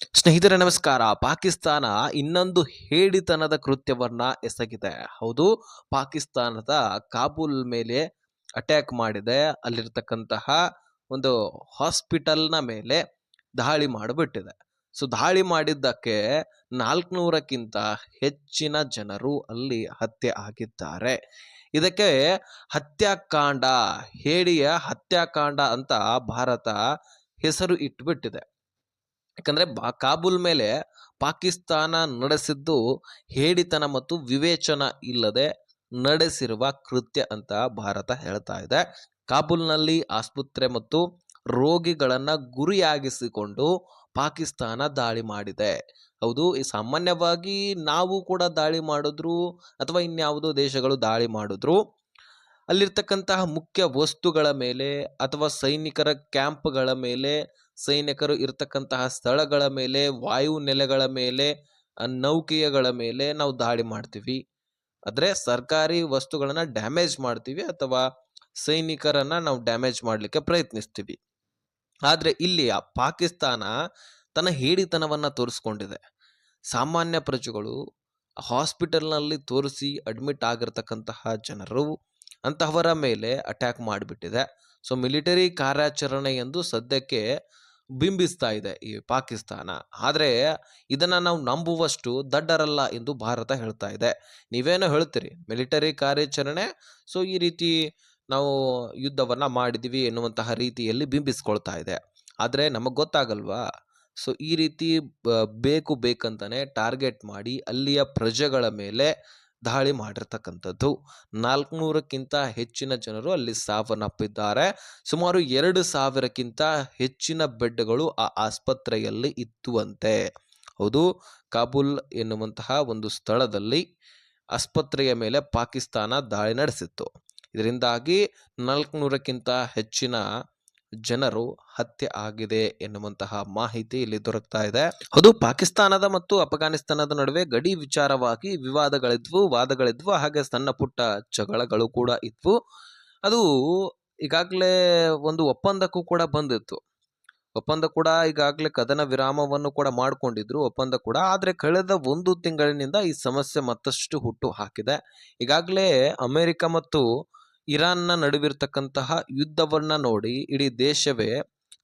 ಸ್ನೇಹಿತರೆ ನಮಸ್ಕಾರ. ಪಾಕಿಸ್ತಾನ ಇನ್ನೊಂದು ಹೇಡಿತನದ ಕೃತ್ಯವನ್ನ ಎಸಗಿದೆ. ಹೌದು, ಪಾಕಿಸ್ತಾನದ ಕಾಬೂಲ್ ಮೇಲೆ ಅಟ್ಯಾಕ್ ಮಾಡಿದೆ. ಅಲ್ಲಿರ್ತಕ್ಕಂತಹ ಒಂದು ಹಾಸ್ಪಿಟಲ್ನ ಮೇಲೆ ದಾಳಿ ಮಾಡಿಬಿಟ್ಟಿದೆ. ಸೊ ದಾಳಿ ಮಾಡಿದ್ದಕ್ಕೆ 400ಕ್ಕಿಂತ ಹೆಚ್ಚಿನ ಜನರು ಅಲ್ಲಿ ಹತ್ಯೆ ಆಗಿದ್ದಾರೆ. ಇದಕ್ಕೆ ಹತ್ಯಾಕಾಂಡ, ಹೇಡಿಯ ಹತ್ಯಾಕಾಂಡ ಅಂತ ಭಾರತ ಹೆಸರು ಇಟ್ಬಿಟ್ಟಿದೆ. ಯಾಕಂದ್ರೆ ಕಾಬೂಲ್ ಮೇಲೆ ಪಾಕಿಸ್ತಾನ ನಡೆಸಿದ್ದು ಹೇಡಿತನ ಮತ್ತು ವಿವೇಚನ ಇಲ್ಲದೆ ನಡೆಸಿರುವ ಕೃತ್ಯ ಅಂತ ಭಾರತ ಹೇಳ್ತಾ ಇದೆ. ಕಾಬೂಲ್ನಲ್ಲಿ ಆಸ್ಪತ್ರೆ ಮತ್ತು ರೋಗಿಗಳನ್ನ ಗುರಿಯಾಗಿಸಿಕೊಂಡು ಪಾಕಿಸ್ತಾನ ದಾಳಿ ಮಾಡಿದೆ. ಹೌದು, ಈ ಸಾಮಾನ್ಯವಾಗಿ ನಾವು ಕೂಡ ದಾಳಿ ಮಾಡಿದ್ರು ಅಥವಾ ಇನ್ಯಾವುದೋ ದೇಶಗಳು ದಾಳಿ ಮಾಡಿದ್ರು, ಅಲ್ಲಿರ್ತಕ್ಕಂತಹ ಮುಖ್ಯ ವಸ್ತುಗಳ ಮೇಲೆ ಅಥವಾ ಸೈನಿಕರ ಕ್ಯಾಂಪ್ಗಳ ಮೇಲೆ, ಸೈನಿಕರು ಇರ್ತಕ್ಕಂತಹ ಸ್ಥಳಗಳ ಮೇಲೆ, ವಾಯು ನೆಲೆಗಳ ಮೇಲೆ, ನೌಕೆಗಳ ಮೇಲೆ ನಾವು ದಾಳಿ ಮಾಡ್ತೀವಿ. ಆದರೆ ಸರ್ಕಾರಿ ವಸ್ತುಗಳನ್ನ ಡ್ಯಾಮೇಜ್ ಮಾಡ್ತೀವಿ ಅಥವಾ ಸೈನಿಕರನ್ನ ನಾವು ಡ್ಯಾಮೇಜ್ ಮಾಡಲಿಕ್ಕೆ ಪ್ರಯತ್ನಿಸ್ತೀವಿ. ಆದರೆ ಇಲ್ಲಿ ಪಾಕಿಸ್ತಾನ ತನ್ನ ಹೇಡಿತನವನ್ನ ತೋರಿಸ್ಕೊಂಡಿದೆ. ಸಾಮಾನ್ಯ ಪ್ರಜೆಗಳು ಹಾಸ್ಪಿಟಲ್ನಲ್ಲಿ ತೋರಿಸಿ ಅಡ್ಮಿಟ್ ಆಗಿರ್ತಕ್ಕಂತಹ ಜನರು ಅಂತಹವರ ಮೇಲೆ ಅಟ್ಯಾಕ್ ಮಾಡಿಬಿಟ್ಟಿದೆ. ಸೊ ಮಿಲಿಟರಿ ಕಾರ್ಯಾಚರಣೆ ಎಂದು ಸದ್ಯಕ್ಕೆ ಬಿಂಬಿಸ್ತಾ ಇದೆ ಈ ಪಾಕಿಸ್ತಾನ. ಆದರೆ ಇದನ್ನ ನಾವು ನಂಬುವಷ್ಟು ದಡ್ಡರಲ್ಲ ಎಂದು ಭಾರತ ಹೇಳ್ತಾ ಇದೆ. ನೀವೇನೋ ಹೇಳ್ತೀರಿ ಮಿಲಿಟರಿ ಕಾರ್ಯಾಚರಣೆ, ಸೊ ಈ ರೀತಿ ನಾವು ಯುದ್ಧವನ್ನ ಮಾಡಿದೀವಿ ಎನ್ನುವಂತಹ ರೀತಿಯಲ್ಲಿ ಬಿಂಬಿಸ್ಕೊಳ್ತಾ ಇದೆ. ಆದರೆ ನಮಗೆ ಗೊತ್ತಾಗಲ್ವಾ? ಸೊ ಈ ರೀತಿ ಬೇಕು ಬೇಕಂತಾನೆ ಟಾರ್ಗೆಟ್ ಮಾಡಿ ಅಲ್ಲಿಯ ಪ್ರಜೆಗಳ ಮೇಲೆ ದಾಳಿ ಮಾಡಿರ್ತಕ್ಕಂಥದ್ದು. 400ಕ್ಕಿಂತ ಹೆಚ್ಚಿನ ಜನರು ಅಲ್ಲಿ ಸಾವನ್ನಪ್ಪಿದ್ದಾರೆ. ಸುಮಾರು 2,000ಕ್ಕಿಂತ ಹೆಚ್ಚಿನ ಬೆಡ್ಗಳು ಆ ಆಸ್ಪತ್ರೆಯಲ್ಲಿ ಇತ್ತುವಂತೆ. ಹೌದು, ಕಾಬೂಲ್ ಎನ್ನುವಂತಹ ಒಂದು ಸ್ಥಳದಲ್ಲಿ ಆಸ್ಪತ್ರೆಯ ಮೇಲೆ ಪಾಕಿಸ್ತಾನ ದಾಳಿ ನಡೆಸಿತ್ತು. ಇದರಿಂದಾಗಿ 400ಕ್ಕಿಂತ ಹೆಚ್ಚಿನ ಜನರು ಹತ್ಯೆ ಆಗಿದೆ ಎನ್ನುವಂತಹ ಮಾಹಿತಿ ಇಲ್ಲಿ ದೊರಕ್ತಾ ಇದೆ. ಹೌದು, ಪಾಕಿಸ್ತಾನದ ಮತ್ತು ಅಫ್ಘಾನಿಸ್ತಾನದ ನಡುವೆ ಗಡಿ ವಿಚಾರವಾಗಿ ವಿವಾದಗಳಿದ್ವು, ವಾದಗಳಿದ್ವು, ಹಾಗೆ ಸಣ್ಣ ಪುಟ್ಟ ಜಗಳಗಳು ಕೂಡ ಇದ್ವು. ಅದು ಈಗಾಗಲೇ ಒಂದು ಒಪ್ಪಂದಕ್ಕೂ ಕೂಡ ಬಂದಿತ್ತು. ಒಪ್ಪಂದ ಕೂಡ ಈಗಾಗಲೇ ಕದನ ವಿರಾಮವನ್ನು ಕೂಡ ಮಾಡಿಕೊಂಡಿದ್ರು ಒಪ್ಪಂದ ಕೂಡ. ಆದರೆ ಕಳೆದ 1 ತಿಂಗಳಿನಿಂದ ಈ ಸಮಸ್ಯೆ ಮತ್ತಷ್ಟು ಹುಟ್ಟು ಹಾಕಿದೆ. ಈಗಾಗಲೇ ಅಮೆರಿಕ ಮತ್ತು ಇರಾನ್ನ ನಡುವಿರ್ತಕ್ಕಂತಹ ಯುದ್ಧವನ್ನ ನೋಡಿ ಇಡೀ ದೇಶವೇ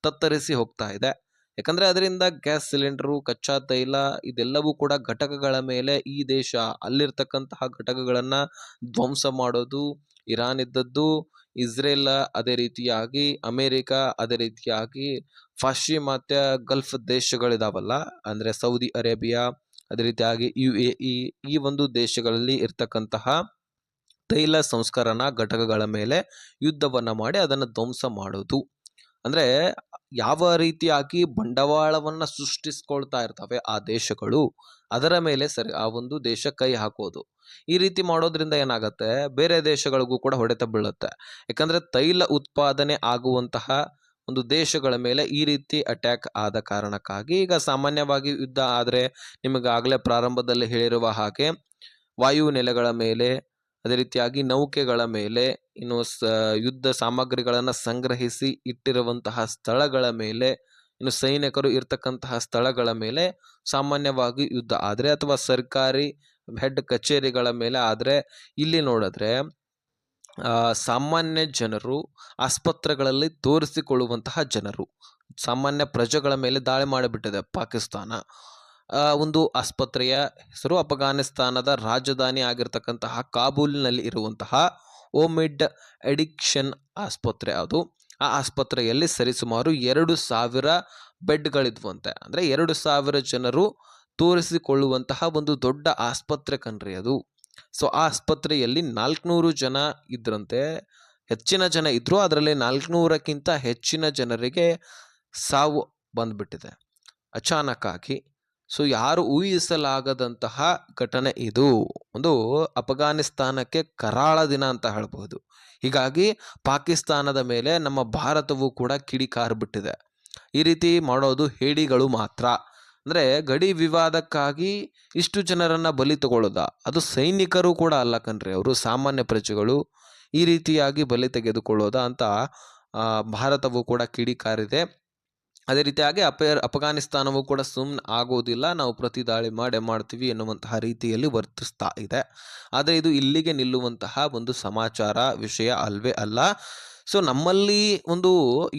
ತತ್ತರಿಸಿ ಹೋಗ್ತಾ ಇದೆ. ಯಾಕಂದ್ರೆ ಅದರಿಂದ ಗ್ಯಾಸ್ ಸಿಲಿಂಡರು, ಕಚ್ಚಾ ತೈಲ ಇದೆಲ್ಲವೂ ಕೂಡ ಘಟಕಗಳ ಮೇಲೆ ಈ ದೇಶ ಅಲ್ಲಿರ್ತಕ್ಕಂತಹ ಘಟಕಗಳನ್ನ ಧ್ವಂಸ ಮಾಡೋದು. ಇರಾನ್ ಇದ್ದದ್ದು, ಇಸ್ರೇಲ್ ಅದೇ ರೀತಿಯಾಗಿ, ಅಮೆರಿಕ ಅದೇ ರೀತಿಯಾಗಿ, ಪಾಶ್ಚಿಮಾತ್ಯ ಗಲ್ಫ್ ದೇಶಗಳಿದಾವಲ್ಲ, ಅಂದ್ರೆ ಸೌದಿ ಅರೇಬಿಯಾ, ಅದೇ ರೀತಿಯಾಗಿ UAE, ಈ ಒಂದು ದೇಶಗಳಲ್ಲಿ ಇರ್ತಕ್ಕಂತಹ ತೈಲ ಸಂಸ್ಕರಣಾ ಘಟಕಗಳ ಮೇಲೆ ಯುದ್ಧವನ್ನ ಮಾಡಿ ಅದನ್ನು ಧ್ವಂಸ ಮಾಡೋದು. ಅಂದ್ರೆ ಯಾವ ರೀತಿಯಾಗಿ ಬಂಡವಾಳವನ್ನ ಸೃಷ್ಟಿಸ್ಕೊಳ್ತಾ ಇರ್ತವೆ ಆ ದೇಶಗಳು, ಅದರ ಮೇಲೆ ಸರಿ ಆ ಒಂದು ದೇಶ ಕೈ ಹಾಕೋದು. ಈ ರೀತಿ ಮಾಡೋದ್ರಿಂದ ಏನಾಗತ್ತೆ, ಬೇರೆ ದೇಶಗಳಿಗೂ ಕೂಡ ಹೊಡೆತ ಬೀಳುತ್ತೆ. ಯಾಕಂದ್ರೆ ತೈಲ ಉತ್ಪಾದನೆ ಆಗುವಂತಹ ಒಂದು ದೇಶಗಳ ಮೇಲೆ ಈ ರೀತಿ ಅಟ್ಯಾಕ್ ಆದ ಕಾರಣಕ್ಕಾಗಿ ಈಗ ಸಾಮಾನ್ಯವಾಗಿ ಯುದ್ಧ ಆದ್ರೆ ನಿಮಗಾಗಲೇ ಪ್ರಾರಂಭದಲ್ಲಿ ಹೇಳಿರುವ ಹಾಗೆ ವಾಯು ನೆಲೆಗಳ ಮೇಲೆ, ಅದೇ ರೀತಿಯಾಗಿ ನೌಕೆಗಳ ಮೇಲೆ, ಇನ್ನು ಯುದ್ಧ ಸಾಮಗ್ರಿಗಳನ್ನು ಸಂಗ್ರಹಿಸಿ ಇಟ್ಟಿರುವಂತಹ ಸ್ಥಳಗಳ ಮೇಲೆ, ಇನ್ನು ಸೈನಿಕರು ಇರ್ತಕ್ಕಂತಹ ಸ್ಥಳಗಳ ಮೇಲೆ ಸಾಮಾನ್ಯವಾಗಿ ಯುದ್ಧ ಆದರೆ ಅಥವಾ ಸರ್ಕಾರಿ ಹೆಡ್ ಕಚೇರಿಗಳ ಮೇಲೆ ಆದರೆ, ಇಲ್ಲಿ ನೋಡಿದ್ರೆ ಸಾಮಾನ್ಯ ಜನರು, ಆಸ್ಪತ್ರೆಗಳಲ್ಲಿ ತೋರಿಸಿಕೊಳ್ಳುವಂತಹ ಜನರು, ಸಾಮಾನ್ಯ ಪ್ರಜೆಗಳ ಮೇಲೆ ದಾಳಿ ಮಾಡಿಬಿಟ್ಟಿದೆ ಪಾಕಿಸ್ತಾನ. ಒಂದು ಆಸ್ಪತ್ರೆಯ ಹೆಸರು ಅಫ್ಘಾನಿಸ್ತಾನದ ರಾಜಧಾನಿ ಆಗಿರ್ತಕ್ಕಂತಹ ಕಾಬೂಲ್ನಲ್ಲಿ ಇರುವಂತಹ ಓಮಿಡ್ ಅಡಿಕ್ಷನ್ ಆಸ್ಪತ್ರೆ. ಅದು ಆ ಆಸ್ಪತ್ರೆಯಲ್ಲಿ ಸರಿಸುಮಾರು 2,000 ಬೆಡ್ಗಳಿದ್ವಂತೆ. ಅಂದರೆ 2,000 ಜನರು ತೋರಿಸಿಕೊಳ್ಳುವಂತಹ ಒಂದು ದೊಡ್ಡ ಆಸ್ಪತ್ರೆ ಕಣ್ರಿ ಅದು. ಸೊ ಆ ಆಸ್ಪತ್ರೆಯಲ್ಲಿ 400 ಜನ ಇದ್ರಂತೆ, ಹೆಚ್ಚಿನ ಜನ ಇದ್ರು. ಅದರಲ್ಲಿ 400ಕ್ಕಿಂತ ಹೆಚ್ಚಿನ ಜನರಿಗೆ ಸಾವು ಬಂದ್ಬಿಟ್ಟಿದೆ ಅಚಾನಕ್ ಆಗಿ. ಸೊ ಯಾರು ಊಹಿಸಲಾಗದಂತಹ ಘಟನೆ ಇದು. ಒಂದು ಅಫ್ಘಾನಿಸ್ತಾನಕ್ಕೆ ಕರಾಳ ದಿನ ಅಂತ ಹೇಳಬಹುದು. ಹೀಗಾಗಿ ಪಾಕಿಸ್ತಾನದ ಮೇಲೆ ನಮ್ಮ ಭಾರತವು ಕೂಡ ಕಿಡಿಕಾರ್ಬಿಟ್ಟಿದೆ. ಈ ರೀತಿ ಮಾಡೋದು ಹೇಡಿಗಳು ಮಾತ್ರ. ಅಂದ್ರೆ ಗಡಿ ವಿವಾದಕ್ಕಾಗಿ ಇಷ್ಟು ಜನರನ್ನ ಬಲಿ ತಗೊಳ್ಳೋದ, ಅದು ಸೈನಿಕರು ಕೂಡ ಅಲ್ಲ ಕಣ್ರಿ, ಅವರು ಸಾಮಾನ್ಯ ಪ್ರಜೆಗಳು ಈ ರೀತಿಯಾಗಿ ಬಲಿ ತೆಗೆದುಕೊಳ್ಳೋದ ಅಂತ ಭಾರತವು ಕೂಡ ಕಿಡಿಕಾರಿದೆ. ಅದೇ ರೀತಿಯಾಗಿ ಅಫ್ಘಾನಿಸ್ತಾನವೂ ಕೂಡ ಸುಮ್ಮನೆ ಆಗೋದಿಲ್ಲ, ನಾವು ಪ್ರತಿ ದಾಳಿ ಮಾಡೇ ಮಾಡ್ತೀವಿ ಎನ್ನುವಂತಹ ರೀತಿಯಲ್ಲಿ ವರ್ತಿಸ್ತಾ ಇದೆ. ಆದರೆ ಇದು ಇಲ್ಲಿಗೆ ನಿಲ್ಲುವಂತಹ ಒಂದು ಸಮಾಚಾರ ವಿಷಯ ಅಲ್ವೇ ಅಲ್ಲ. ಸೊ ನಮ್ಮಲ್ಲಿ ಒಂದು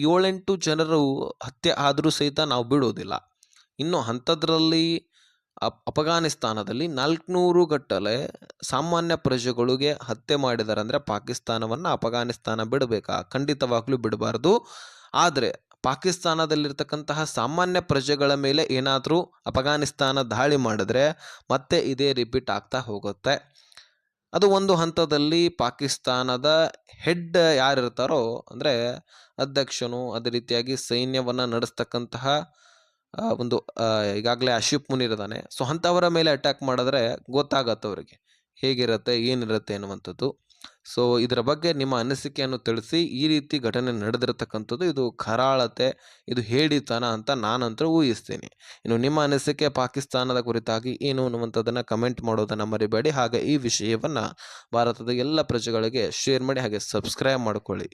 7-8 ಜನರು ಹತ್ಯೆ ಆದರೂ ಸಹಿತ ನಾವು ಬಿಡೋದಿಲ್ಲ. ಇನ್ನು ಅಂಥದ್ರಲ್ಲಿ ಅಫ್ಘಾನಿಸ್ತಾನದಲ್ಲಿ 400 ಗಟ್ಟಲೆ ಸಾಮಾನ್ಯ ಪ್ರಜೆಗಳಿಗೆ ಹತ್ಯೆ ಮಾಡಿದ್ದಾರೆ ಅಂದರೆ ಪಾಕಿಸ್ತಾನವನ್ನು ಅಫ್ಘಾನಿಸ್ತಾನ ಬಿಡಬೇಕಾ? ಖಂಡಿತವಾಗ್ಲೂ ಬಿಡಬಾರ್ದು. ಆದರೆ ಪಾಕಿಸ್ತಾನದಲ್ಲಿರ್ತಕ್ಕಂತಹ ಸಾಮಾನ್ಯ ಪ್ರಜೆಗಳ ಮೇಲೆ ಏನಾದರೂ ಅಫ್ಘಾನಿಸ್ತಾನ ದಾಳಿ ಮಾಡಿದ್ರೆ ಮತ್ತೆ ಇದೇ ರಿಪೀಟ್ ಆಗ್ತಾ ಹೋಗುತ್ತೆ. ಅದು ಒಂದು ಹಂತದಲ್ಲಿ ಪಾಕಿಸ್ತಾನದ ಹೆಡ್ ಯಾರಿರ್ತಾರೋ ಅಂದರೆ ಅಧ್ಯಕ್ಷನು, ಅದೇ ರೀತಿಯಾಗಿ ಸೈನ್ಯವನ್ನು ನಡೆಸ್ತಕ್ಕಂತಹ ಒಂದು ಈಗಾಗಲೇ ಆಸಿಫ್ ಮುನೀರ್ ಇದ್ದಾನೆ. ಸೊ ಅಂಥವರ ಮೇಲೆ ಅಟ್ಯಾಕ್ ಮಾಡಿದ್ರೆ ಗೊತ್ತಾಗತ್ತೆ ಅವರಿಗೆ ಹೇಗಿರುತ್ತೆ, ಏನಿರುತ್ತೆ ಅನ್ನುವಂಥದ್ದು. ಸೊ ಇದರ ಬಗ್ಗೆ ನಿಮ್ಮ ಅನಿಸಿಕೆಯನ್ನು ತಿಳಿಸಿ. ಈ ರೀತಿ ಘಟನೆ ನಡೆದಿರತಕ್ಕಂಥದ್ದು ಇದು ಕರಾಳತೆ, ಇದು ಹೇಡಿತನ ಅಂತ ನಾನಂತೂ ಊಹಿಸ್ತೀನಿ. ಇನ್ನು ನಿಮ್ಮ ಅನಿಸಿಕೆ ಪಾಕಿಸ್ತಾನದ ಕುರಿತಾಗಿ ಏನು ಅನ್ನುವಂಥದ್ದನ್ನು ಕಮೆಂಟ್ ಮಾಡೋದನ್ನು ಮರಿಬೇಡಿ. ಹಾಗೆ ಈ ವಿಷಯವನ್ನು ಭಾರತದ ಎಲ್ಲ ಪ್ರಜೆಗಳಿಗೆ ಶೇರ್ ಮಾಡಿ, ಹಾಗೆ ಸಬ್ಸ್ಕ್ರೈಬ್ ಮಾಡಿಕೊಳ್ಳಿ.